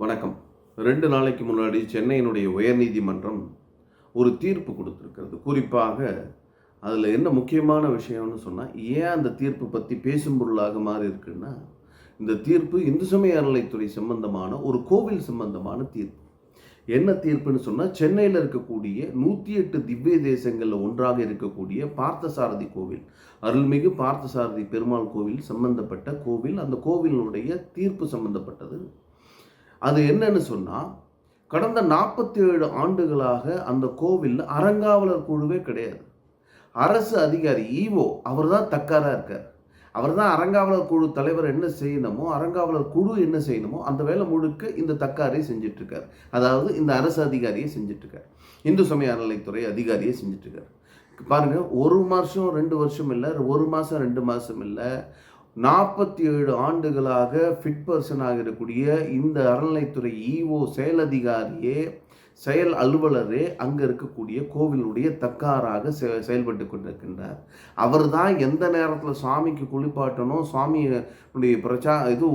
வணக்கம். 2 நாளைக்கு முன்னாடி சென்னையினுடைய உயர்நீதிமன்றம் ஒரு தீர்ப்பு கொடுத்திருக்கிறது. குறிப்பாக அதில என்ன முக்கியமான விஷயம்னு சொன்னா, ஏன் அந்த தீர்ப்பு பத்தி பேசும் பொருளாக மாறி இருக்குன்னா, இந்த தீர்ப்பு இந்து சமய அறநிலைத்துறை சம்பந்தமான ஒரு கோவில் சம்பந்தமான தீர்ப்பு. என்ன தீர்ப்புன்னு சொன்னா, சென்னையில இருக்கக்கூடிய 108 திவ்ய தேசங்கள்ல ஒன்றாக இருக்கக்கூடிய பார்த்தசாரதி கோவில், அருள்மிகு பார்த்தசாரதி பெருமாள் கோவில் சம்பந்தப்பட்ட கோவில். அந்த கோவிலினுடைய தீர்ப்பு சம்பந்தப்பட்டது. அது என்னன்னு சொன்னா, கடந்த 47 ஆண்டுகளாக அந்த கோவில்ல அறங்காவலர் குழுவே கிடையாது. அரசு அதிகாரி அவர் தான் தக்காரா இருக்கார். அவர் தான் அறங்காவலர் குழு தலைவர் என்ன செய்யணுமோ, அறங்காவலர் குழு என்ன செய்யணுமோ, அந்த வேலை முழுக்க இந்த தக்காரே செஞ்சுட்டு இருக்கார். அதாவது இந்த அரசு அதிகாரியே செஞ்சுட்டு இருக்கார். இந்து சமய அறநிலைத்துறை அதிகாரியே செஞ்சுட்டு இருக்கார். பாருங்க, 1 வருஷம் 2 வருஷம் இல்ல, 1 மாசம் 2 மாசம் இல்ல, 47 ஆண்டுகளாக ஃபிட் பர்சனாக இருக்கக்கூடிய இந்த அறநிலைத்துறை செயலதிகாரியே, செயல் அலுவலரே அங்க இருக்கக்கூடிய கோவிலுடைய தக்காராக செயல்பட்டு கொண்டிருக்கின்றார். அவர் தான் எந்த நேரத்தில் சாமிக்கு குளிப்பாட்டணும், சாமியினுடைய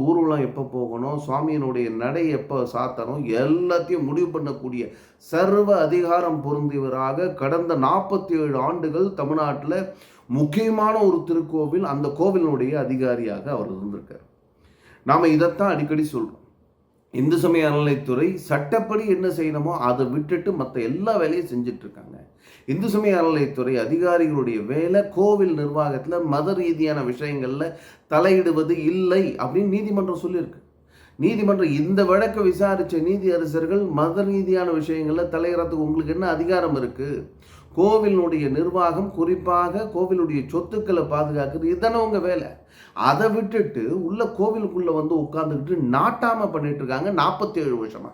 ஊர்வலம் எப்போ போகணும், சுவாமியினுடைய நடை எப்போ சாத்தணும், எல்லாத்தையும் முடிவு பண்ணக்கூடிய சர்வ அதிகாரம் பொருந்தியவராக கடந்த 47 ஆண்டுகள் தமிழ்நாட்டில் முக்கியமான ஒரு திருக்கோவில், அந்த கோவிலினுடைய அதிகாரியாக அவர் இருந்திருக்கார். நாம் இதைத்தான் அடிக்கடி சொல்கிறோம். இந்து சமய அறநிலைத்துறை சட்டப்படி என்ன செய்யணுமோ அதை விட்டுட்டு மற்ற எல்லா வேலையும் செஞ்சுட்டு இருக்காங்க. இந்து சமய அறநிலைத்துறை அதிகாரிகளுடைய வேலை கோவில் நிர்வாகத்தில் மத ரீதியான விஷயங்களில் தலையிடுவது இல்லை அப்படின்னு நீதிமன்றம் சொல்லியிருக்கு. நீதிமன்றம் இந்த வழக்கை விசாரித்த நீதி அரசர்கள் மத ரீதியான விஷயங்களில் தலையிடறதுக்கு உங்களுக்கு என்ன அதிகாரம் இருக்குது? கோவிலுடைய நிர்வாகம், குறிப்பாக கோவிலுடைய சொத்துக்களை பாதுகாக்கிறது, இதுதானே உங்கள் வேலை. அதை விட்டுட்டு உள்ள கோவிலுக்குள்ளே வந்து உட்காந்துக்கிட்டு நாட்டாமல் பண்ணிட்டு இருக்காங்க 47 வருஷமா.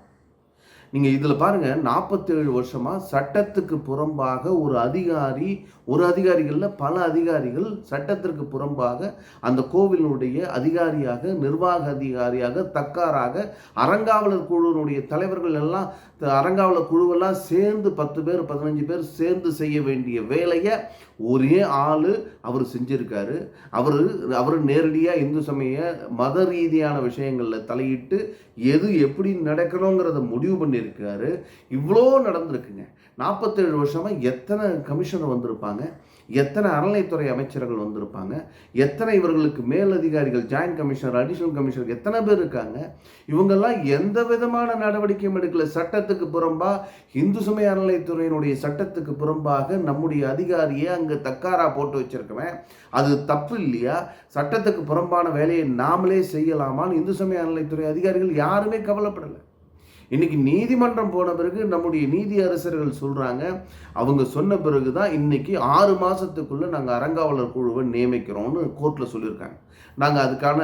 நீங்கள் இதில் பாருங்கள், 47 வருஷமாக சட்டத்துக்கு புறம்பாக ஒரு அதிகாரிகளில் பல அதிகாரிகள் சட்டத்திற்கு புறம்பாக அந்த கோவிலுடைய அதிகாரியாக, நிர்வாக அதிகாரியாக, தக்காராக, அறங்காவலர் குழுவினுடைய தலைவர்கள் எல்லாம், அறங்காவலர் குழுவெல்லாம் சேர்ந்து 10 பேர் 15 பேர் சேர்ந்து செய்ய வேண்டிய வேலையை ஒரே ஆள் அவர் செஞ்சிருக்காரு. அவர் நேரடியாக இந்து சமய மத ரீதியான விஷயங்களில் தலையிட்டு எது எப்படி நடக்கணுங்கிறத முடிவு பண்ணியிருக்காரு. இவ்வளோ நடந்திருக்குங்க. 47 வருஷமாக எத்தனை கமிஷனர் வந்திருப்பாங்க, எத்தனை அறநிலைத்துறை அமைச்சர்கள் வந்திருப்பாங்க, எத்தனை இவர்களுக்கு மேலதிகாரிகள், ஜாயின்ட் கமிஷனர், அடிஷனல் கமிஷனர் எத்தனை பேர் இருக்காங்க. இவங்கெல்லாம் எந்த விதமான நடவடிக்கையும் எடுக்கல. சட்டத்துக்கு புறம்பாக, இந்து சமய அறநிலைத்துறையினுடைய சட்டத்துக்கு புறம்பாக நம்முடைய அதிகாரியை அங்கே தக்காரா போட்டு வச்சிருக்கவன், அது தப்பு இல்லையா? சட்டத்துக்கு புறம்பான வேலையை நாமளே செய்யலாமான்னு இந்து சமய அறநிலைத்துறை அதிகாரிகள் யாருமே கவலைப்படலை. இன்னைக்கு நீதிமன்றம் போன பிறகு நம்முடைய நீதி அரசர்கள் சொல்றாங்க, அவங்க சொன்ன பிறகு தான் இன்னைக்கு 6 மாசத்துக்குள்ள நாங்கள் அறங்காவலர் குழுவை நியமிக்கிறோம்னு கோர்ட்டில் சொல்லியிருக்காங்க. நாங்கள் அதுக்கான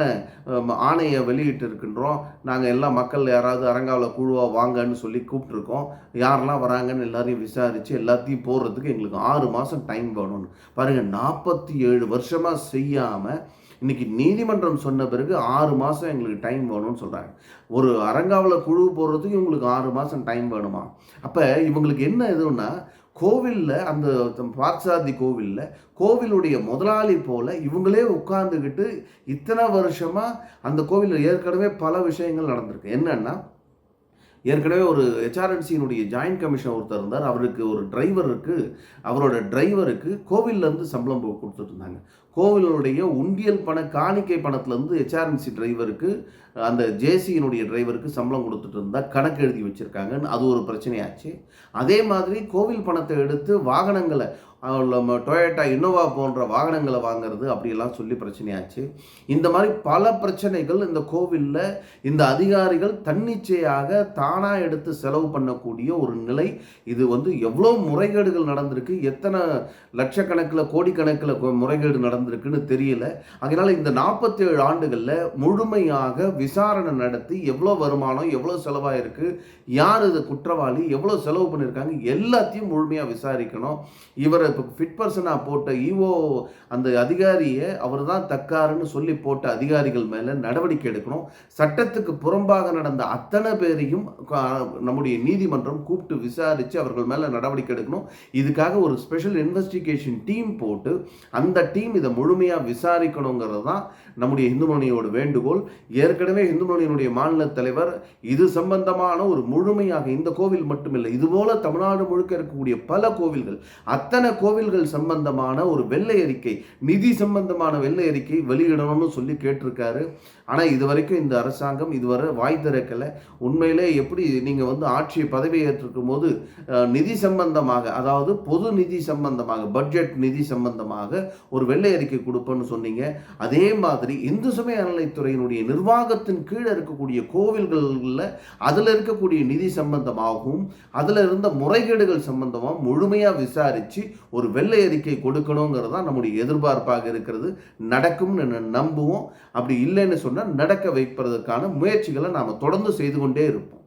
ஆணையை வெளியிட்டு இருக்கின்றோம். நாங்கள் எல்லா மக்கள் யாராவது அறங்காவலர் குழுவாக வாங்கன்னு சொல்லி கூப்பிட்டுருக்கோம். யாரெல்லாம் வராங்கன்னு எல்லாரையும் விசாரித்து எல்லாத்தையும் போடுறதுக்கு எங்களுக்கு 6 மாதம் டைம் வேணும்னு. பாருங்கள், 47 வருஷமாக செய்யாமல் இன்னைக்கு நீதிமன்றம் சொன்ன பிறகு 6 மாதம் எங்களுக்கு டைம் வேணும்னு சொல்கிறாங்க. ஒரு அறங்காவலர் குழு போடுறதுக்கு இவங்களுக்கு 6 மாதம் டைம் வேணுமா? அப்போ இவங்களுக்கு என்ன எதுன்னா, கோவிலில், அந்த பார்த்தசாரதி கோவிலில் கோவிலுடைய முதலாளி போல இவங்களே உட்கார்ந்துக்கிட்டு இத்தனை வருஷமாக அந்த கோவிலில் ஏற்கனவே பல விஷயங்கள் நடந்திருக்கு. என்னன்னா, ஏற்கனவே ஒரு ஹெச்ஆர்என்சியினுடைய ஜாயின்ட் கமிஷனர் ஒருத்தர் இருந்தார். அவருக்கு ஒரு டிரைவர் இருக்குது. அவரோட டிரைவருக்கு கோவில்லேருந்து சம்பளம் கொடுத்துட்டு இருந்தாங்க. கோவிலுடைய உண்டியல் காணிக்கை பணத்துலேருந்து ஹெச்ஆர்என்சி டிரைவருக்கு, அந்த ஜேசியினுடைய டிரைவருக்கு சம்பளம் கொடுத்துட்டு இருந்தால் கணக்கு எழுதி வச்சுருக்காங்கன்னு அது ஒரு பிரச்சனையாச்சு. அதே மாதிரி கோவில் பணத்தை எடுத்து வாகனங்களை, டொயோட்டா இன்னோவா போன்ற வாகனங்களை வாங்கிறது அப்படியெல்லாம் சொல்லி பிரச்சனையாச்சு. இந்த மாதிரி பல பிரச்சனைகள் இந்த கோவிலில் இந்த அதிகாரிகள் தன்னிச்சையாக தானாக எடுத்து செலவு பண்ணக்கூடிய ஒரு நிலை. இது எவ்வளோ முறைகேடுகள் நடந்திருக்கு, எத்தனை லட்சக்கணக்கில் கோடிக்கணக்கில் முறைகேடு நடந்திருக்குன்னு தெரியல. அதனால் இந்த 47 ஆண்டுகளில் முழுமையாக விசாரணை நடத்தி எவ்வளோ வருமானம், எவ்வளோ செலவாயிருக்கு, யார் இது குற்றவாளி, எவ்வளோ செலவு பண்ணியிருக்காங்க, எல்லாத்தையும் முழுமையாக விசாரிக்கணும். இவரை இப்போ ஃபிட் பர்சனாக போட்ட அந்த அதிகாரியை அவர் தான் தக்காருன்னு சொல்லி போட்ட அதிகாரிகள் மேலே நடவடிக்கை எடுக்கணும். சட்டத்துக்கு புறம்பாக நடந்த அத்தனை பேரையும் நம்முடைய நீதிமன்றம் கூப்பிட்டு விசாரித்து அவர்கள் மேலே நடவடிக்கை எடுக்கணும். இதுக்காக ஒரு ஸ்பெஷல் இன்வெஸ்டிகேஷன் டீம் போட்டு அந்த டீம் இதை முழுமையாக விசாரிக்கணுங்கிறது தான் நம்முடைய இந்து மணியோட வேண்டுகோள். ஏற்கனவே ஏற்கனவே இந்து மொழியினுடைய மாநில தலைவர் இது சம்பந்தமான ஒரு முழுமையாக, இந்த கோவில் மட்டுமில்லை, இதுபோல தமிழ்நாடு முழுக்க இருக்கக்கூடிய பல கோவில்கள், அத்தனை கோவில்கள் சம்பந்தமான ஒரு வெள்ளை அறிக்கை, நிதி சம்பந்தமான வெள்ளை அறிக்கை வெளியிடணும்னு சொல்லி கேட்டிருக்காரு. ஆனால் இதுவரைக்கும் இந்த அரசாங்கம் இதுவரை வாய் திறக்கலை. உண்மையிலே எப்படி நீங்கள் ஆட்சி பதவி ஏற்றிருக்கும் போது நிதி சம்பந்தமாக, அதாவது பொது நிதி சம்பந்தமாக, பட்ஜெட் நிதி சம்பந்தமாக ஒரு வெள்ளை அறிக்கை கொடுப்பேன்னு சொன்னீங்க. அதே மாதிரி இந்து சமய அறநிலைத்துறையினுடைய நிர்வாகத்தின் கீழே இருக்கக்கூடிய கோவில்களில் அதில் இருக்கக்கூடிய நிதி சம்பந்தமாகவும் அதில் இருந்த முறைகேடுகள் சம்பந்தமாக முழுமையாக விசாரித்து ஒரு வெள்ளை அறிக்கை கொடுக்கணுங்கிறது தான் நம்முடைய எதிர்பார்ப்பாக இருக்கிறது. நடக்கும்னு நம்புவோம். அப்படி இல்லைன்னு சொன்னால் நடக்க வைப்பதற்கான முயற்சிகளை நாம் தொடர்ந்து செய்து கொண்டே இருப்போம்.